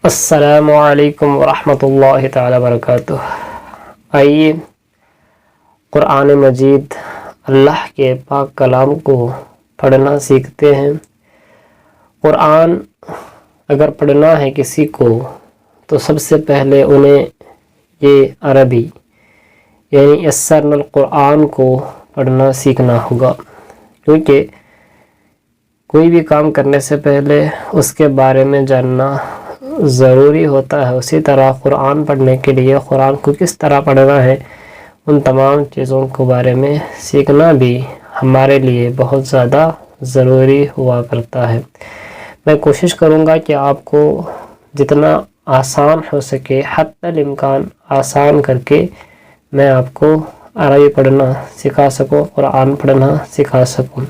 السلام علیکم ورحمۃ اللہ تعالی وبرکاتہ۔ آئیے قرآن مجید اللہ کے پاک کلام کو پڑھنا سیکھتے ہیں۔ قرآن اگر پڑھنا ہے کسی کو تو سب سے پہلے انہیں یہ عربی یعنی یسرنا القرآن کو پڑھنا سیکھنا ہوگا، کیونکہ کوئی بھی کام کرنے سے پہلے اس کے بارے میں جاننا ضروری ہوتا ہے۔ اسی طرح قرآن پڑھنے کے لیے قرآن کو کس طرح پڑھنا ہے، ان تمام چیزوں کے بارے میں سیکھنا بھی ہمارے لیے بہت زیادہ ضروری ہوا کرتا ہے۔ میں کوشش کروں گا کہ آپ کو جتنا آسان ہو سکے حتی الامکان آسان کر کے میں آپ کو عربی پڑھنا سکھا سکوں، قرآن پڑھنا سکھا سکوں۔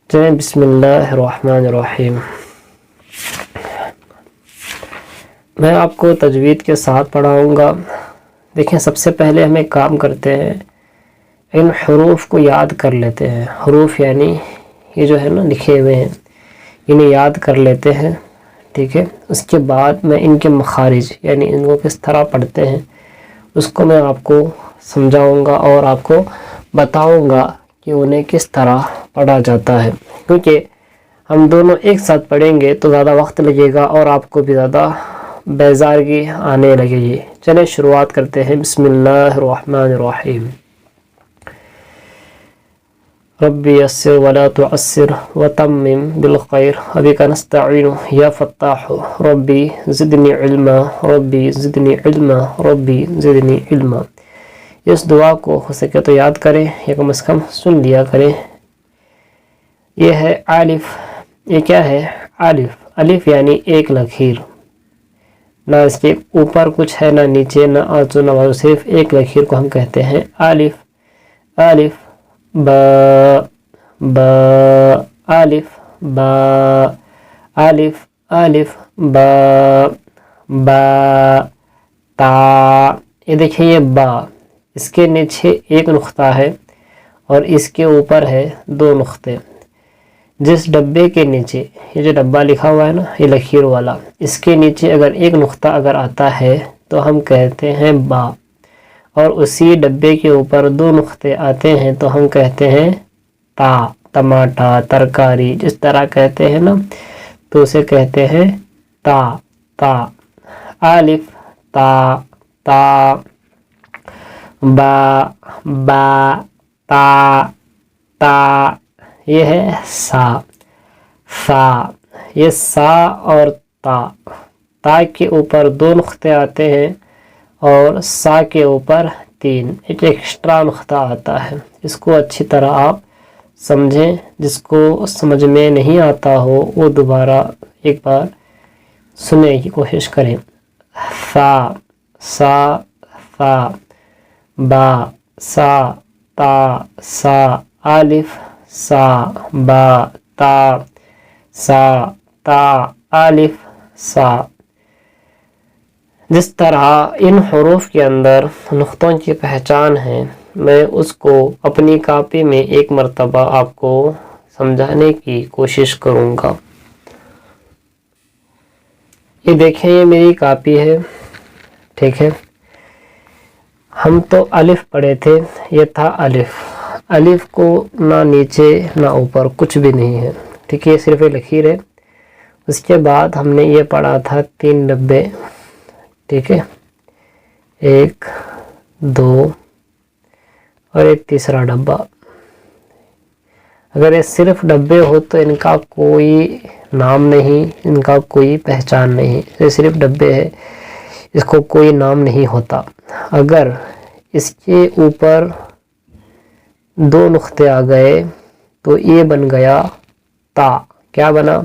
چلیں بسم اللہ الرحمن الرحیم۔ میں آپ کو تجوید کے ساتھ پڑھاؤں گا۔ دیکھیں، سب سے پہلے ہم ایک کام کرتے ہیں، ان حروف کو یاد کر لیتے ہیں۔ حروف یعنی یہ جو ہے نا لکھے ہوئے ہیں، انہیں یاد کر لیتے ہیں، ٹھیک ہے۔ اس کے بعد میں ان کے مخارج یعنی ان کو کس طرح پڑھتے ہیں اس کو میں آپ کو سمجھاؤں گا اور آپ کو بتاؤں گا کہ انہیں کس طرح پڑھا جاتا ہے، کیونکہ ہم دونوں ایک ساتھ پڑھیں گے تو زیادہ وقت لگے گا اور آپ کو بھی زیادہ بیزارگی آنے لگے گی۔ چلیں شروعات کرتے ہیں۔ بسم اللہ الرحمن الرحیم۔ ربی یسر ولا تعسر وتمم بالخیر وبک نستعین یا فتاح ربی زدنی علما ربی زدنی علما ربی زدنی علما۔ اس دعا کو ہو سکے تو یاد کریں یا کم از کم سن لیا کریں۔ یہ ہے الف۔ یہ کیا ہے؟ الف۔ الف یعنی ایک لکیر، نہ اس کے اوپر کچھ ہے، نہ نیچے، نہ آنچو، نہ وازو، صرف ایک لکیر کو ہم کہتے ہیں الف۔ الف با با الف با الف الف با با تا۔ یہ دیکھیں، یہ با، اس کے نیچے ایک نقطہ ہے اور اس کے اوپر ہے دو نقطے۔ جس ڈبے کے نیچے یہ جو ڈبہ لکھا ہوا ہے نا، یہ لکیر والا، اس کے نیچے اگر ایک نقطہ اگر آتا ہے تو ہم کہتے ہیں با، اور اسی ڈبے کے اوپر دو نقطے آتے ہیں تو ہم کہتے ہیں تا۔ ٹماٹر، ترکاری، جس طرح کہتے ہیں نا تو اسے کہتے ہیں تا۔ تا الف تا تا با با تا تا۔ یہ ہے سا۔ سا، یہ سا اور تا۔ تا کے اوپر دو نقطے آتے ہیں اور سا کے اوپر تین، ایک ایکسٹرا نقطہ آتا ہے۔ اس کو اچھی طرح آپ سمجھیں، جس کو سمجھ میں نہیں آتا ہو وہ دوبارہ ایک بار سننے کی کوشش کریں۔ سا سا سا با سا تا سا الف سا با تا سا تا الف سا۔ جس طرح ان حروف کے اندر نقطوں کی پہچان ہے، میں اس کو اپنی کاپی میں ایک مرتبہ آپ کو سمجھانے کی کوشش کروں گا۔ یہ دیکھیں، یہ میری کاپی ہے، ٹھیک ہے۔ ہم تو الف پڑھے تھے، یہ تھا الف۔ الف کو نہ نیچے نہ اوپر کچھ بھی نہیں ہے، ٹھیک ہے، صرف ایک لکیر ہے۔ اس کے بعد ہم نے یہ پڑھا تھا تین ڈبے، ٹھیک ہے، ایک دو اور ایک تیسرا ڈبہ۔ اگر یہ صرف ڈبے ہو تو ان کا کوئی نام نہیں، ان کا کوئی پہچان نہیں، یہ صرف ڈبے ہے، اس کو کوئی نام نہیں ہوتا۔ اگر اس کے اوپر دو نقطے آ گئے تو یہ بن گیا تا۔ کیا بنا؟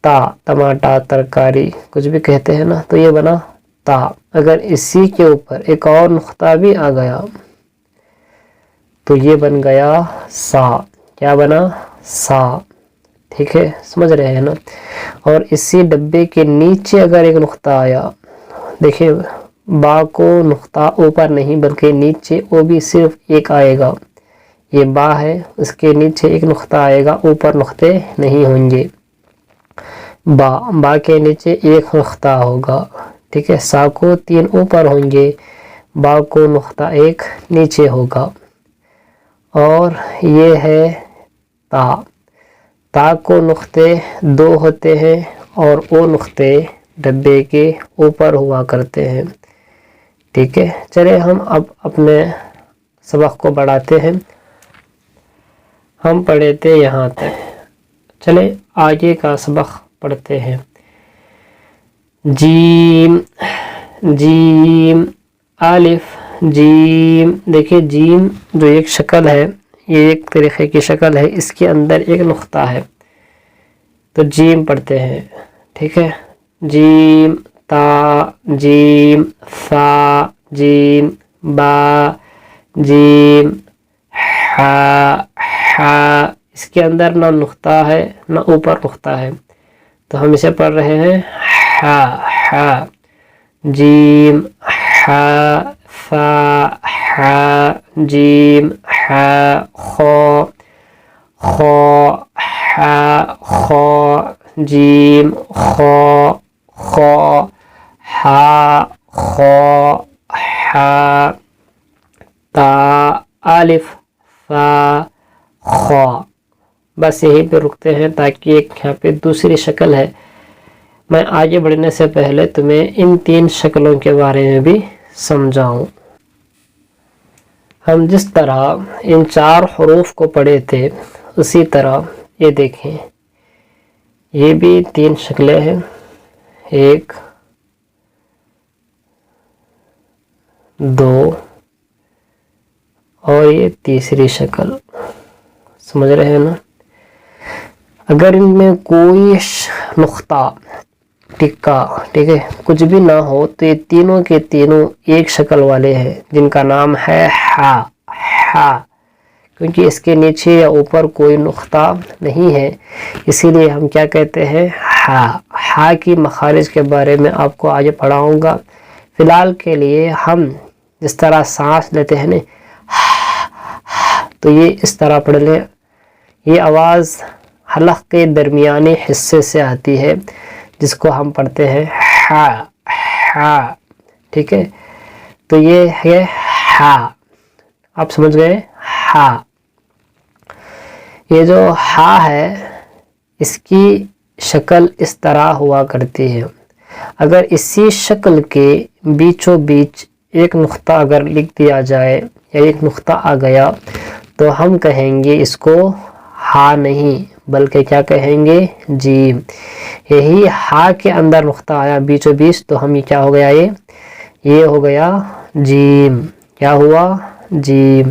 تا۔ ٹماٹر، ترکاری، کچھ بھی کہتے ہیں نا، تو یہ بنا تا۔ اگر اسی کے اوپر ایک اور نقطہ بھی آ گیا تو یہ بن گیا سا۔ کیا بنا؟ سا، ٹھیک ہے، سمجھ رہے ہیں نا۔ اور اسی ڈبے کے نیچے اگر ایک نقطہ آیا، دیکھیں با کو نقطہ اوپر نہیں بلکہ نیچے، وہ بھی صرف ایک آئے گا۔ یہ با ہے، اس کے نیچے ایک نقطہ آئے گا، اوپر نقطے نہیں ہوں گے۔ با، با کے نیچے ایک نقطہ ہوگا، ٹھیک ہے، سا کو 3 اوپر ہوں گے، با کو نقطہ 1 نیچے ہوگا۔ اور یہ ہے تا، تا کو نقطے 2 ہوتے ہیں اور وہ نقطے ڈبے کے اوپر ہوا کرتے ہیں، ٹھیک ہے۔ چلے ہم اب اپنے سبق کو بڑھاتے ہیں، ہم پڑھے تھے یہاں تک، چلے آگے کا سبق پڑھتے ہیں۔ جیم، جیم، الف، جیم، دیکھیں جیم جو ایک شکل ہے، یہ ایک طریقے کی شکل ہے، اس کے اندر ایک نقطہ ہے تو جیم پڑھتے ہیں، ٹھیک ہے۔ جیم، تا، جیم، فا، جیم، با، جیم، ہا، ہا، اس کے اندر نہ نقطہ ہے نہ اوپر نقطہ ہے تو ہم اسے پڑھ رہے ہیں ہا، ہا، جیم، ہا، فا، ہا، جیم، ہا، خو، خو، ہا، خو، جیم، خو، خو، ہا، خو، ہا، تا، الف، فا، خو۔ بس یہیں پہ رکتے ہیں تاکہ ایک یہاں پہ دوسری شکل ہے، میں آگے بڑھنے سے پہلے تمہیں ان 3 شکلوں کے بارے میں بھی سمجھاؤں۔ ہم جس طرح ان 4 حروف کو پڑھے تھے اسی طرح یہ دیکھیں، یہ بھی 3 شکلیں ہیں، 1، 2 اور یہ تیسری شکل، سمجھ رہے ہیں نا۔ اگر ان میں کوئی نقطہ، ٹکا، ٹھیک ہے، کچھ بھی نہ ہو تو یہ تینوں کے تینوں ایک شکل والے ہیں جن کا نام ہے ہا، ہا، کیونکہ اس کے نیچے یا اوپر کوئی نقطہ نہیں ہے، اسی لیے ہم کیا کہتے ہیں ہا۔ ہا کی مخارج کے بارے میں آپ کو آگے پڑھاؤں گا، فی الحال کے لیے ہم جس طرح سانس لیتے ہیں نا تو یہ اس طرح پڑھ لیں، یہ آواز حلق کے درمیانی حصے سے آتی ہے جس کو ہم پڑھتے ہیں ہا، ہا، ٹھیک ہے، تو یہ ہے ہا، آپ سمجھ گئے، ہا۔ یہ جو ہا ہے اس کی شکل اس طرح ہوا کرتی ہے، اگر اسی شکل کے بیچوں بیچ ایک نقطہ اگر لکھ دیا جائے یا ایک نقطہ آ گیا تو ہم کہیں گے اس کو ہا نہیں بلکہ کیا کہیں گے، جیم۔ یہی ہا کے اندر نقطہ آیا بیچوں بیچ تو ہم یہ کیا ہو گیا، یہ ہو گیا جیم، کیا ہوا، جیم۔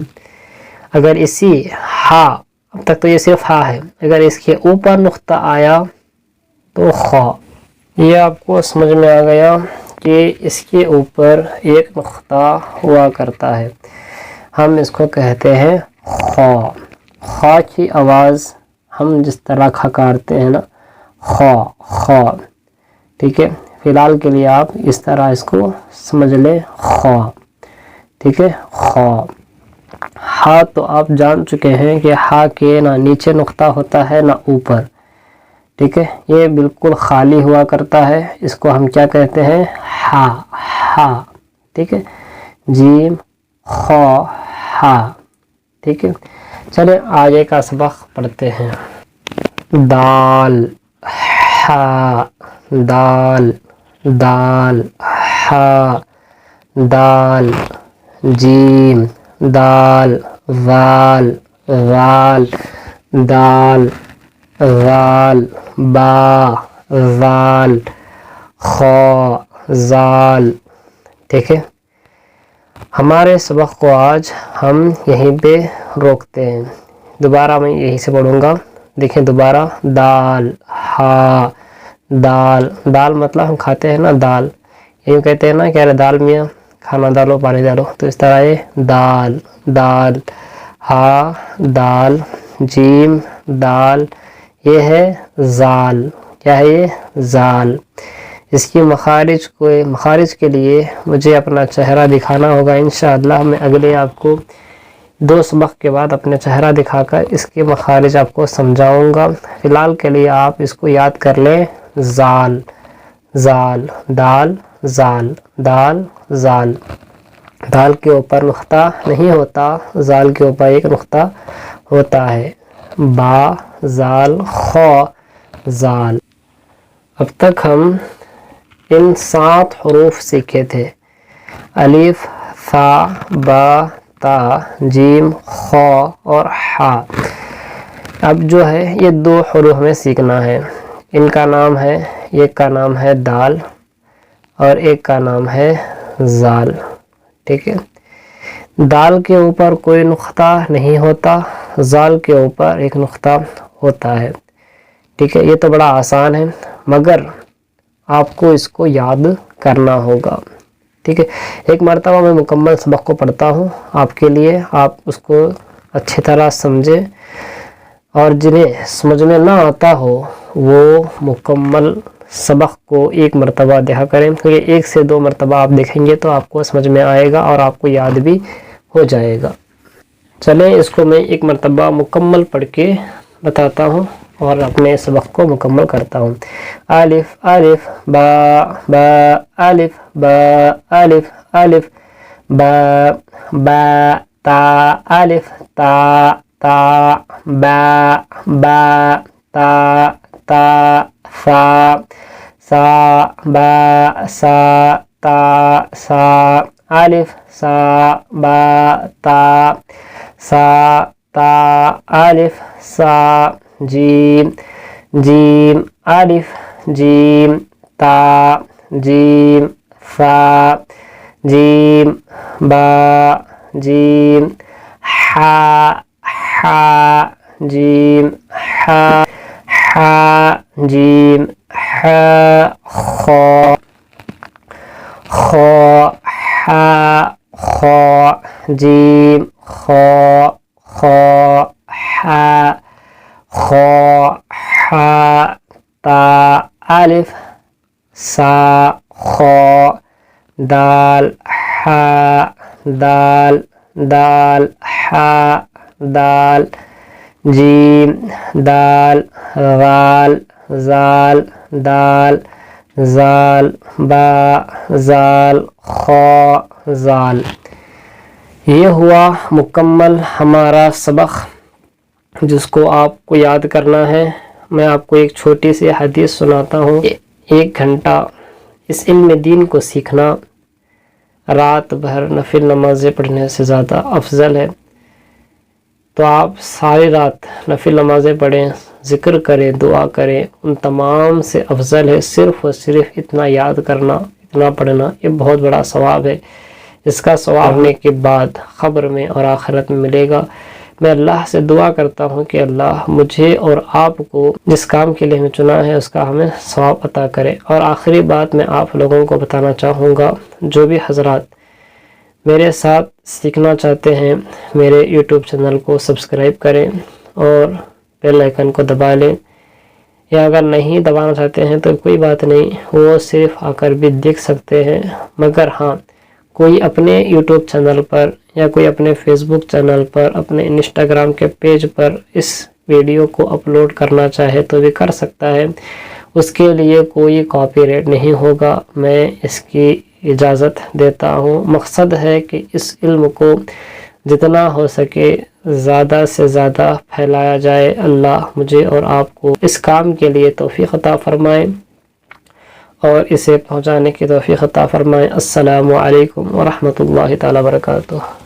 اگر اسی ہا، اب تک تو یہ صرف ہا ہے، اگر اس کے اوپر نقطہ آیا تو خا۔ یہ آپ کو سمجھ میں آ گیا کہ اس کے اوپر ایک نقطہ ہوا کرتا ہے، ہم اس کو کہتے ہیں خا۔ خا کی آواز ہم جس طرح کھکارتے ہیں نا، خا، خا، ٹھیک ہے، فی الحال کے لیے آپ اس طرح اس کو سمجھ لیں، خا، ٹھیک ہے، خا۔ ہا تو آپ جان چکے ہیں کہ ہا کے نہ نیچے نقطہ ہوتا ہے نہ اوپر، ٹھیک ہے، یہ بالکل خالی ہوا کرتا ہے، اس کو ہم کیا کہتے ہیں، ہا، ہا، ٹھیک ہے، جیم، خا، ہا، ٹھیک ہے۔ چلیں آگے کا سبق پڑھتے ہیں۔ دال، ہا، دال، دال، ہا، دال، جیم، دال، ذال، ذال، دال، ذال، با، ذال، خا، ذال، ٹھیک ہے۔ ہمارے سبق کو آج ہم یہیں پہ روکتے ہیں، دوبارہ میں یہیں سے پڑھوں گا، دیکھیں دوبارہ، دال، ہا، دال، دال مطلب ہم کھاتے ہیں نا دال، یوں کہتے ہیں نا کہ ارے دال میاں کھانا ڈالو پانی ڈالو، تو اس طرح یہ دال، دال، ہا، دال، جیم، دال، یہ ہے ذال، کیا ہے یہ، ذال۔ اس کی مخارج کے لیے مجھے اپنا چہرہ دکھانا ہوگا، انشاءاللہ میں اگلے آپ کو 2 سبق کے بعد اپنے چہرہ دکھا کر اس کے مخارج آپ کو سمجھاؤں گا۔ فی الحال کے لیے آپ اس کو یاد کر لیں، زال زال دال زال دال زال. دال کے اوپر نقطہ نہیں ہوتا، زال کے اوپر ایک نقطہ ہوتا ہے. با زال خا زال. اب تک ہم ان 7 حروف سیکھے تھے، الف فا با تا جیم خا اور حا. اب جو ہے یہ 2 حروف میں سیکھنا ہے. ان کا نام ہے، ایک کا نام ہے دال اور ایک کا نام ہے زال. ٹھیک ہے، دال کے اوپر کوئی نقطہ نہیں ہوتا، زال کے اوپر ایک نقطہ ہوتا ہے. ٹھیک ہے، یہ تو بڑا آسان ہے، مگر آپ کو اس کو یاد کرنا ہوگا. ٹھیک ہے، ایک مرتبہ میں مکمل سبق کو پڑھتا ہوں آپ کے لیے، آپ اس کو اچھی طرح سمجھیں، اور جنہیں سمجھ میں نہ آتا ہو وہ مکمل سبق کو ایک مرتبہ دیکھا کریں، کیونکہ 1 سے 2 مرتبہ آپ دیکھیں گے تو آپ کو سمجھ میں آئے گا اور آپ کو یاد بھی ہو جائے گا. چلیں اس کو میں ایک مرتبہ مکمل پڑھ کے بتاتا ہوں اور اپنے سبق کو مکمل کرتا ہوں. الف الف با با الف با الف الف با با تا الف تا تا با با تا تا سا سا با سا تا سا الف سا با تا سا تا الف سا جیم جیم الف جیم تا جیم فا جیم با جیم حا حا جیم حا حا جیم حا خا خا حا خا جیم خا خا حا خا حا تا الف سا خا دال حا دال دال حا دال جیم دال غال زال دال زال با زال خا زال. یہ ہوا مکمل ہمارا سبق جس کو آپ کو یاد کرنا ہے. میں آپ کو ایک چھوٹی سی حدیث سناتا ہوں. 1 گھنٹہ اس علم دین کو سیکھنا رات بھر نفل نمازیں پڑھنے سے زیادہ افضل ہے. تو آپ ساری رات نفل نمازیں پڑھیں، ذکر کریں، دعا کریں، ان تمام سے افضل ہے صرف اور صرف اتنا یاد کرنا، اتنا پڑھنا. یہ بہت بڑا ثواب ہے، اس کا ثواب ہونے کے بعد قبر میں اور آخرت میں ملے گا. میں اللہ سے دعا کرتا ہوں کہ اللہ مجھے اور آپ کو جس کام کے لیے ہمیں چنا ہے اس کا ہمیں ثواب عطا کرے. اور آخری بات میں آپ لوگوں کو بتانا چاہوں گا، جو بھی حضرات میرے ساتھ سیکھنا چاہتے ہیں میرے یوٹیوب چینل کو سبسکرائب کریں اور بیل آئیکن کو دبا لیں، یا اگر نہیں دبانا چاہتے ہیں تو کوئی بات نہیں، وہ صرف آ کر بھی دیکھ سکتے ہیں. مگر ہاں، کوئی اپنے یوٹیوب چینل پر یا کوئی اپنے فیس بک چینل پر، اپنے انسٹاگرام کے پیج پر اس ویڈیو کو اپلوڈ کرنا چاہے تو بھی کر سکتا ہے. اس کے لیے کوئی کاپی رائٹ نہیں ہوگا، میں اس کی اجازت دیتا ہوں. مقصد ہے کہ اس علم کو جتنا ہو سکے زیادہ سے زیادہ پھیلایا جائے. اللہ مجھے اور آپ کو اس کام کے لیے توفیق عطا فرمائے اور اسے پہنچانے کی توفیق عطا فرمائے. السلام علیکم ورحمۃ اللہ تعالی وبرکاتہ.